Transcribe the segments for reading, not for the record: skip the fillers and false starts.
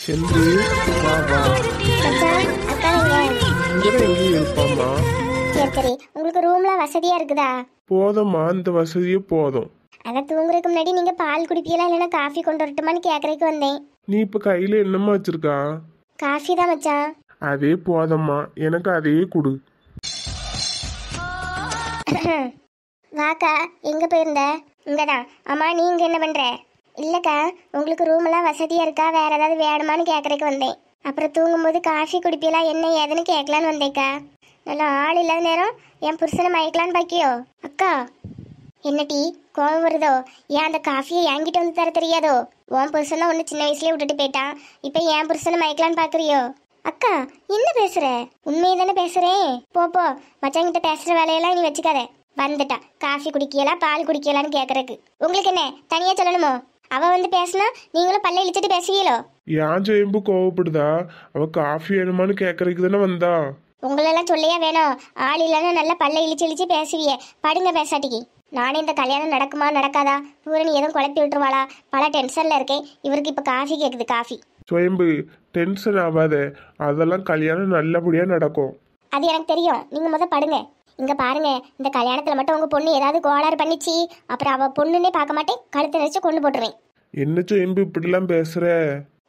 சென்று வா வா. மச்சான், அக்கா எங்க? இங்கதான் எங்கேயும் இருப்பாம்மா. சரி சரி, உங்களுக்கு ரூம்ல வசதியா இருக்குதா? போதும்மா, இந்த வசதியே போதும். அதான் தூங்குறதுக்கு முன்னாடி நீங்க பால் குடிப்பீங்களா இல்லைன்னா காஃபி கொண்டு வரட்டுமான்னு கேட்கறதுக்கு வந்தேன். நீ இப்ப கையில என்னம்மா வச்சிருக்கா? காஃபி தான் மச்சான். அதே போதும்மா, எனக்கு அதே கொடு. வாக்கா, எங்க போயிருந்த? இங்கதான். அம்மா, நீங்க என்ன பண்ற? இல்லக்கா, உங்களுக்கு ரூம் எல்லாம் வசதியா இருக்கா, வேற ஏதாவது வேணுமான்னு கேட்கறதுக்கு வந்தேன். அப்புறம் தூங்கும்போது காஃபி குடிப்பீங்களா என்ன ஏதுன்னு கேட்கலான்னு வந்தேக்கா. நல்லா ஆள் இல்லாத நேரம் என் புருஷனை மயக்கலான்னு பாக்கியோ? அக்கா, என்ன டீ கோவம் வருதோ? ஏன் அந்த காஃபியை என்கிட்ட வந்து தர தெரியாதோ? உன் புருஷன் தான் ஒன்று சின்ன வயசுலயே விட்டுட்டு போயிட்டான், இப்போ என் புருஷனை மயக்கலான்னு பாக்குறியோ? அக்கா, என்ன பேசுற? உண்மையை தானே பேசுறேன். போ மச்சாங்கிட்ட பேசுற வேலையெல்லாம் நீ வச்சுக்காத. வந்துட்டா காஃபி குடிக்கலாம் பால் குடிக்கலான்னு கேட்கறதுக்கு. உங்களுக்கு என்ன தனியா சொல்லணுமோ? அவ வந்து பேசினா நீங்களும் பல்ல இழிச்சிட்டு பேசுவீங்களோ? ஏன் ஜெயம்பு கோவப்படுதா? அவ காஃபி வேணுமான்னு கேட்கறதுக்கு தானே வந்தா. உங்களெல்லாம் சொல்லையா வேணும்? ஆள் இல்லைன்னா நல்லா பல்ல இழிச்சு இழிச்சு பேசுவியே. படுங்க பேசாட்டிக்கு. நானே இந்த கல்யாணம் நடக்குமா நடக்காதா, பூரணி எதுவும் குழப்பி விட்டுருவாளா, பல டென்ஷன்ல இருக்கேன். இவருக்கு இப்ப காஃபி கேக்குது. காஃபி. ஜெயம்பு, டென்ஷன் ஆகாத, அதெல்லாம் கல்யாணம் நல்லபடியா நடக்கும். அது எனக்கு தெரியும். நீங்க முத படுங்க. இங்க பாருங்க, இந்த கல்யாணத்துல மட்டும் உங்க பொண்ணு ஏதாவது கோளாறு பண்ணிச்சு, அப்புறம் அவ பொண்ணுன்னே பார்க்க மாட்டேன், கழுத்தை நெரிச்சு கொண்டு போட்டுருவேன். என்ன ஜெயம்பு இப்படிலாம் பேசுற?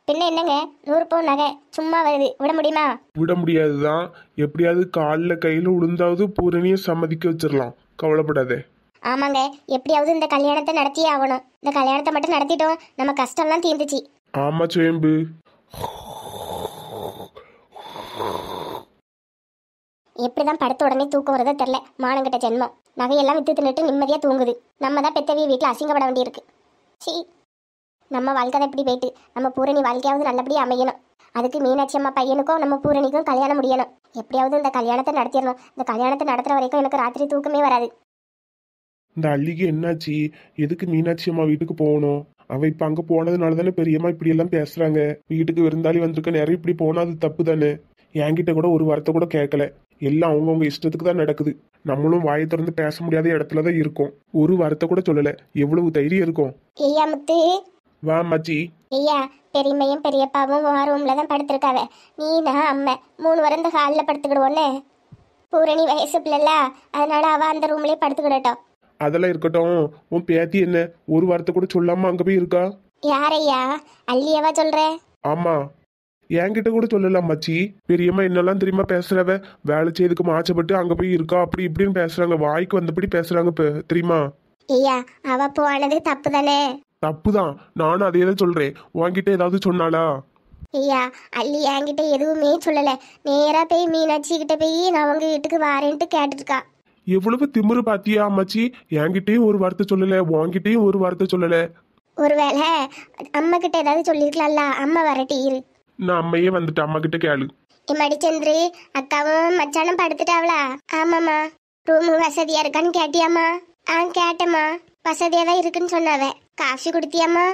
பின்ன என்னங்க, 100 பவுன் நகை சும்மா வருது, விட முடியுமா? விட முடியாதுதான். எப்படியாவது காலில் கையில உளுந்தாவது பூரணியை சம்மதிக்க வச்சிடலாம். கவலைப்படாதே. ஆமாங்க, எப்படியாவது இந்த கல்யாணத்தை நடத்தியே ஆகணும். இந்த கல்யாணத்தை மட்டும் நடத்திட்டோம், நம்ம கஷ்டம்லாம் தீர்ந்துச்சு. ஆமா ஜெயம்பு. எப்படிதான் படுத்த உடனே தூக்கம் வரதோ தெரியல. மானங்கிட்ட ஜென்மம். நகையெல்லாம் வித்து தின்னுட்டு நிம்மதியா தூங்குது. நம்ம தான் பெத்தவிய வீட்டில் அசிங்கப்பட வேண்டியிருக்கு. சி, நம்ம வாழ்க்கை தான் இப்படி போயிட்டு, நம்ம பூரணி வாழ்க்கையாவது நல்லபடியா அமையணும். அதுக்கு மீனாட்சி அம்மா பையனுக்கும் நம்ம பூரணிக்கும் கல்யாணம் முடியணும். எப்படியாவது இந்த கல்யாணத்தை நடத்திடணும். இந்த கல்யாணத்தை நடத்துற வரைக்கும் எனக்கு ராத்திரி தூக்கமே வராது. இந்த அள்ளிக்கு என்னாச்சு? எதுக்கு மீனாட்சி அம்மா வீட்டுக்கு போகணும்? அவ இப்ப அங்க போனதுனால தானே பெரியம்மா இப்படி எல்லாம் பேசுறாங்க. வீட்டுக்கு விருந்தாளி வந்திருக்க நிறைய இப்படி போனா அது தப்பு தானே. என்கிட்ட கூட ஒரு வார்த்தை கூட கேட்கல. எல்லாம் அவங்கவுங்க இஷ்டத்துக்கு தான் நடக்குது. நம்மளும் வாயை திறந்து பேச முடியாத இடத்துலதான் இருக்கோம். ஒரு வார்த்தை கூட சொல்லல. எவ்வளவு தைரியம் இருக்கும். ஐயா முத்து, வா மச்சி. ஐயா, பெரியம்மையும் பெரியப்பாவும் ரூம்ல தான் படுத்திருக்காவ. நீ நான் அம்மா 3 வரை இந்த ஹாலில் படுத்துக்கிடுவோன்னு. பூரணி வயசு பிள்ளைல, அதனால அவ அந்த ரூம்லயே படுத்துக்கிடட்டும். அதெல்லாம் இருக்கட்டும். உன் பேத்தி என்ன ஒரு வார்த்தை கூட சொல்லாம அங்க போய் இருக்கா? யாரையா? அள்ளியவா சொல்ற? ஆமா, என்கிட்ட கூட சொல்லலாம் மச்சி. பெரியம்மா என்னெல்லாம் தெரியுமா பேசுறவ? வேலை செய்யறதுக்கு மாச்சப்பட்டு அங்க போய் இருக்கா அப்படி இப்படின்னு பேசுறாங்க. வாய்க்கு வந்தபடி பேசுறாங்க தெரியுமா? ஐயா, அவ போனது தப்பு தானே? தப்புதான், நானும் அதே தான் சொல்றேன். உன்கிட்ட ஏதாவது சொன்னாளா? ஐயா, அள்ளி என்கிட்ட எதுவுமே சொல்லல. நேரா போய் மீனாட்சி கிட்ட போய் நான் அவங்க வீட்டுக்கு வாரேன்ட்டு கேட்டுட்டு இருக்கா. எவ்வளவு திமிரு பாத்தியா மச்சி? என்கிட்டயும் ஒரு வார்த்தை சொல்லல, உன்கிட்டயும் ஒரு வார்த்தை சொல்லல. ஒருவேளை அம்மா கிட்ட ஏதாவது சொல்லிருக்கலாம்ல. அம்மா வரட்டி இரு. நான் அம்மையே வந்துட்டு அம்மா கிட்ட கேளு. மடிச்சந்திரு அக்காவும் மச்சானும் படுத்துட்டாவளா? ஆமாம்மா. ரூமு வசதியா இருக்கான்னு கேட்டியாம்மா? கேட்டேம்மா. வசதியா தான் இருக்குன்னு சொன்னாவ. காஃபி குடுத்தியாம்மா?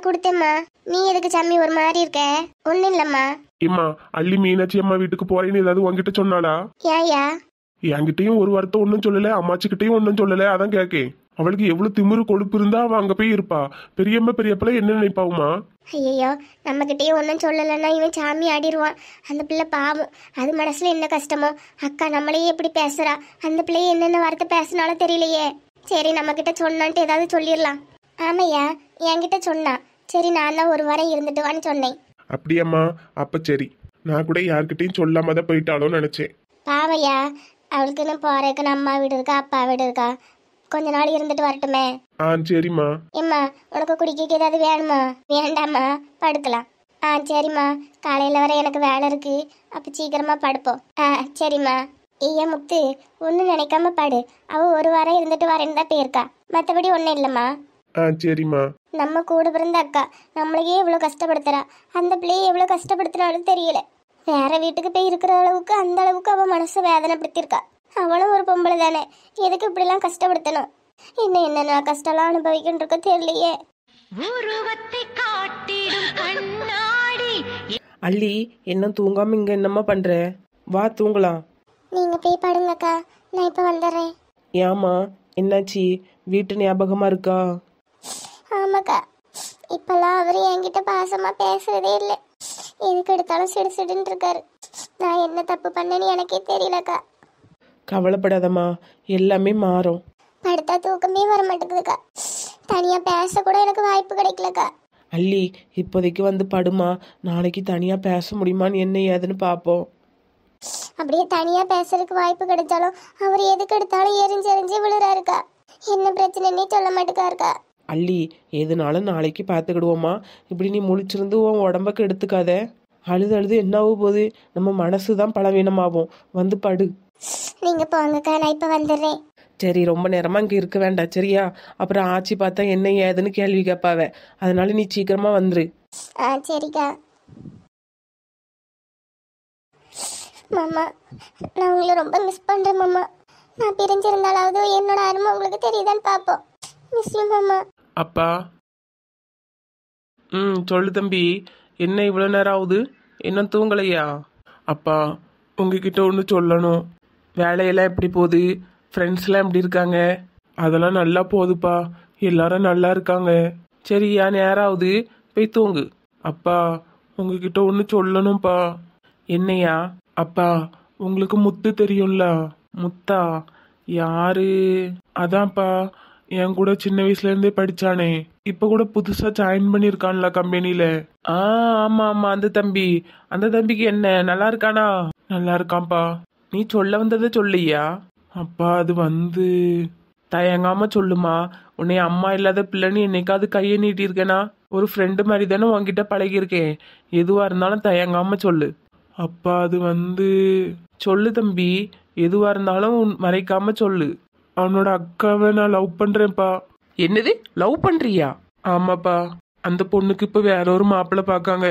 குடுத்தேம்மா. நீ எதுக்கு சம்மி ஒரு மாதிரி இருக்க? ஒன்னும் இல்லம்மா. இம்மா, அள்ளி மீனாட்சி அம்மா வீட்டுக்கு போறேன்னு ஏதாவது உன்கிட்ட சொன்னாளா? ஏயா? என்கிட்டயும் ஒரு வார்த்தை ஒன்னும் சொல்லல, அம்மாச்சிக்கிட்டையும் ஒன்னும் சொல்லல. அதான் கேக்கேன். அவளுக்கு எவ்வளவு திமிரு கொழுப்பு இருந்தா அவ அங்க போய் இருப்பா. பெரியம்மா பெரியப்பல என்ன நினைப்பாவுமா? ஐயோ, நம்ம கிட்டேயும் ஒன்றும் சொல்லலைன்னா இவன் சாமி ஆடிடுவான். அந்த பிள்ளை பாவம். அது மனசுல என்ன கஷ்டமோ. அக்கா நம்மளையே எப்படி பேசுறா. அந்த பிள்ளைய என்னென்ன வார்த்தை பேசினாலும் தெரியலையே. சரி, நம்ம கிட்ட சொன்னான்ட்டு ஏதாவது சொல்லிடலாம். ஆமையா, என்கிட்ட சொன்னா. சரி, நான் தான் ஒரு வாரம் இருந்துட்டு வான்னு சொன்னேன். அப்படியாம்மா? அப்ப சரி. நான் கூட யார்கிட்டையும் சொல்லாம தான் போயிட்டாலோன்னு நினைச்சேன். பாவையா, அவளுக்குன்னு போறதுக்குன்னு அம்மா வீடு இருக்கா, அப்பா வீடு இருக்கா. கொஞ்ச நாள் இருந்துட்டு வரட்டுமே. சரிம்மா. ஏம்மா, உனக்கு குடிக்க ஏதாவது வேணுமா? வேண்டாம்மா, படுக்கலாம். சரிம்மா. காலையில வர எனக்கு வேலை இருக்கு. அப்ப சீக்கிரமா படுப்போம். சரிம்மா. ஐயா முத்து, ஒன்னும் நினைக்காம படு. அவ ஒரு வாரம் இருந்துட்டு வரேன்னு தான் போயிருக்கா. மற்றபடி ஒன்றும் இல்லைம்மா. சரிம்மா. நம்ம கூட பிறந்த அக்கா நம்மளையே இவ்வளோ கஷ்டப்படுத்துறா. அந்த பிள்ளையை எவ்வளோ கஷ்டப்படுத்தினாலும் தெரியல. வேற வீட்டுக்கு போய் இருக்கிற அளவுக்கு அந்த அளவுக்கு அவ மனசை வேதனைப்படுத்திருக்கா. அவளும் ஒரு பொம்பளை தானே, எதுக்கு இப்படிலாம் கஷ்டப்படுத்தணும்? என்னென்ன கஷ்டம்லாம் அனுபவிக்கிட்டு இருக்க தெரியலையே. அள்ளி, என்ன தூங்காம இங்க என்னம்மா பண்ற? வா தூங்கலாம். நீங்க போய் படுங்கக்கா, நான் இப்ப வந்துடுறேன். ஏமா, என்னாச்சு? வீட்டு ஞாபகமா இருக்கா? ஆமாக்கா, இப்பெல்லாம் அவரு என்கிட்ட பாசமா பேசுறதே இல்லை. எதுக்கு எடுத்தாலும் சிடு சிடுன்னு இருக்காரு. நான் என்ன தப்பு பண்ணேன்னு எனக்கே தெரியலக்கா. கவலைப்படாதம்மா, எல்லாமே மாறும். படுத்தா தூக்கமே வர மாட்டேங்குதுக்கா. தனியா பேச கூட எனக்கு வாய்ப்பு கிடைக்கலக்கா. அல்லி, இப்போதைக்கு வந்து படுமா. நாளைக்கு தனியாக பேச முடியுமான்னு என்ன ஏதுன்னு பார்ப்போம். அப்படியே தனியா பேசுறதுக்கு வாய்ப்பு கிடைச்சாலும் அவர் எதுக்கு எடுத்தாலும் எரிஞ்சு எரிஞ்சு விழுறாருக்கா. என்ன பிரச்சனைன்னே சொல்ல மாட்டேக்காருக்கா. அல்லி, எதுனாலும் நாளைக்கு பார்த்துக்கிடுவோம்மா. இப்படி நீ முழிச்சிருந்து உன் உடம்புக்கு எடுத்துக்காத. அழுது அழுது என்ன ஆகும் போது? நம்ம மனசு தான் பலவீனமாகும். வந்து படு. நீங்க போங்கக்கா, நான் இப்ப வந்துடுறேன். சரி, ரொம்ப நேரமாக இங்கே இருக்க வேண்டாம் சரியா? அப்புறம் ஆச்சி பார்த்தா என்ன ஏதுன்னு கேள்வி கேட்பாவ. அதனால நீ சீக்கிரமா வந்துரு. சரிக்கா. மாமா, நான் உங்களை ரொம்ப மிஸ் பண்றேன் மாமா. நான் பிரிஞ்சிருந்தாலாவது என்னோட அருமை உங்களுக்கு தெரியுதான்னு பார்ப்போம். மிஸ் யூ மாமா. அப்பா. சொல்லு தம்பி. என்ன இவ்வளோ நேரம் ஆகுது? என்ன தூங்கலையா? அப்பா, உங்ககிட்ட ஒன்று சொல்லணும். வேலையெல்லாம் எப்படி போகுது? ஃப்ரெண்ட்ஸ்லாம் எப்படி இருக்காங்க? அதெல்லாம் நல்லா போகுதுப்பா. எல்லாரும் நல்லா இருக்காங்க. சரியா, நேரம் ஆகுது, போய் தூங்கு. அப்பா, உங்ககிட்ட ஒன்று சொல்லணும்ப்பா. என்னையா? அப்பா, உங்களுக்கு முத்து தெரியும்ல? முத்தா? யாரு? அதான்ப்பா, என் கூட சின்ன வயசுல இருந்தே படிச்சானே, இப்ப கூட புதுசா ஜாயின் பண்ணிருக்கான்ல கம்பெனில. ஆமா ஆமா, அந்த தம்பி. அந்த தம்பிக்கு என்ன, நல்லா இருக்கானா? நல்லா இருக்கான்ப்பா. நீ சொல்ல வந்ததை சொல்லியா? அப்பா, அது வந்து தயங்காம சொல்லுமா. உன்னை அம்மா இல்லாத பிள்ளைன்னு என்னைக்காவது கையை நீட்டியிருக்கேனா? ஒரு ஃப்ரெண்டு மாதிரி தானே உன்கிட்ட பழகியிருக்கேன். எதுவா இருந்தாலும் தயங்காம சொல்லு. அப்பா, அது வந்து சொல்லு தம்பி. எதுவா இருந்தாலும் மறைக்காம சொல்லு. அவனோட அக்காவை நான் லவ் பண்றேன்ப்பா. என்னது, லவ் பண்றியா? ஆமாப்பா. அந்த பொண்ணுக்கு இப்ப வேற ஒரு மாப்பிள்ளை பார்க்காங்க.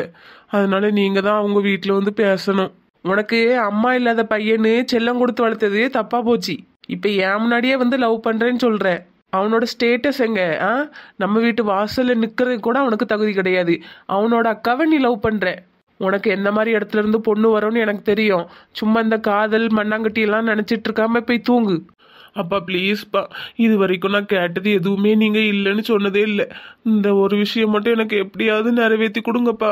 அதனால நீங்க தான் அவங்க வீட்டுல வந்து பேசணும். உனக்கு அம்மா இல்லாத பையனு செல்லம் கொடுத்து வளர்த்தது தப்பா போச்சு. இப்ப என் முன்னாடியே வந்து லவ் பண்றேன்னு சொல்ற. அவனோட ஸ்டேட்டஸ் எங்க? நம்ம வீட்டு வாசல்ல நிக்கிறது கூட அவனுக்கு தகுதி கிடையாது. அவனோட அக்காவை நீ லவ் பண்ற. உனக்கு என்ன மாதிரி இடத்துல இருந்து பொண்ணு வரும்னு எனக்கு தெரியும். சும்மா இந்த காதல் மண்ணாங்கட்டி எல்லாம் நினைச்சிட்டு இருக்காம போய் தூங்கு. அப்பா ப்ளீஸ்ப்பா, இது வரைக்கும் நான் கேட்டது எதுவுமே நீங்க இல்லைன்னு சொன்னதே இல்லை. இந்த ஒரு விஷயம் மட்டும் எனக்கு எப்படியாவது நிறைவேற்றி கொடுங்கப்பா.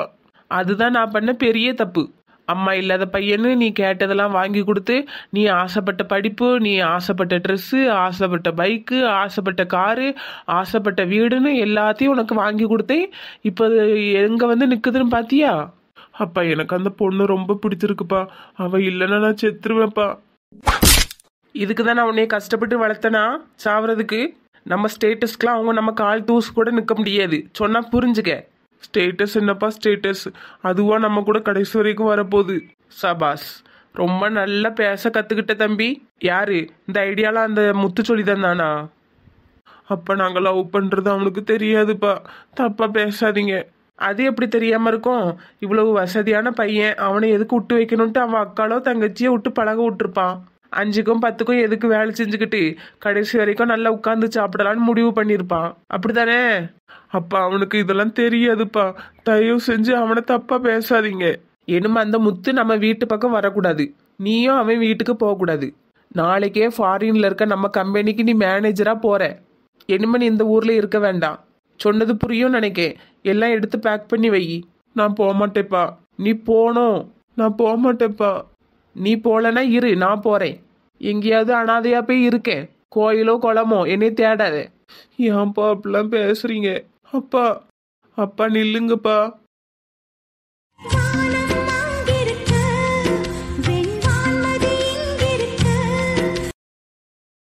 அதுதான் நான் பண்ண பெரிய தப்பு. அம்மா இல்லாத பையனு நீ கேட்டதெல்லாம் வாங்கி கொடுத்து, நீ ஆசைப்பட்ட படிப்பு, நீ ஆசைப்பட்ட ட்ரெஸ்ஸு, ஆசைப்பட்ட பைக்கு, ஆசைப்பட்ட காரு, ஆசைப்பட்ட வீடுன்னு எல்லாத்தையும் உனக்கு வாங்கி கொடுத்தேன். இப்போ எங்க வந்து நிக்குதுன்னு பாத்தியா? அப்பா, எனக்கு அந்த பொண்ணு ரொம்ப பிடிச்சிருக்குப்பா. அவ இல்லைன்னா நான் செத்துருவேன்ப்பா. இதுக்கு தான் நான் உன்னைய கஷ்டப்பட்டு வளர்த்தனா சாவறதுக்கு? நம்ம ஸ்டேட்டஸ்க்குலாம் அவங்க நம்ம கால் தூசு கூட நிற்க முடியாது. சொன்னா புரிஞ்சுக்க. ஸ்டேட்டஸ் என்னப்பா ஸ்டேட்டஸ்? அதுவா நம்ம கூட கடைசி வரைக்கும் வரப்போகுது. சபாஸ், ரொம்ப நல்லா பேச கத்துக்கிட்ட தம்பி. யாரு இந்த ஐடியாலாம்? அந்த முத்து சொல்லி தந்தானா? அப்ப நாங்க லவ் பண்றது அவனுக்கு தெரியாதுப்பா. தப்பா பேசாதீங்க. அது எப்படி தெரியாம இருக்கும்? இவ்வளவு வசதியான பையன், அவனை எதுக்கு விட்டு வைக்கணும்ட்டு அவன் அக்காலோ தங்கச்சியோ விட்டு பழக விட்டுருப்பான். 5க்கும் 10க்கும் எதுக்கு வேலை செஞ்சுக்கிட்டு கடைசி வரைக்கும் நல்லா உட்காந்து சாப்பிடலான்னு முடிவு பண்ணியிருப்பான். அப்படித்தானே? அப்பா, அவனுக்கு இதெல்லாம் தெரியாதுப்பா. தயவு செஞ்சு அவனை தப்பா பேசாதீங்க. என்னமா, அந்த முத்து நம்ம வீட்டு பக்கம் வரக்கூடாது. நீயும் அவன் வீட்டுக்கு போகக்கூடாது. நாளைக்கே ஃபாரின்ல இருக்க நம்ம கம்பெனிக்கு நீ மேனேஜரா போற. என்னமா, நீ இந்த ஊர்ல இருக்க வேண்டாம். சொன்னது புரியும் நினைக்கேன். எல்லாம் எடுத்து பேக் பண்ணி வை. நான் போக மாட்டேப்பா. நீ போகணும். நான் போக மாட்டேப்பா. நீ போலனா இரு, நான் போறேன். எங்கேயாவது அனாதையா போய் இருக்கேன், கோயிலோ குளமோ, என்னை தேடாத. ஏன்ப்பா அப்படிலாம் பேசுறீங்க? அப்பா, அப்பா நில்லுங்கப்பா.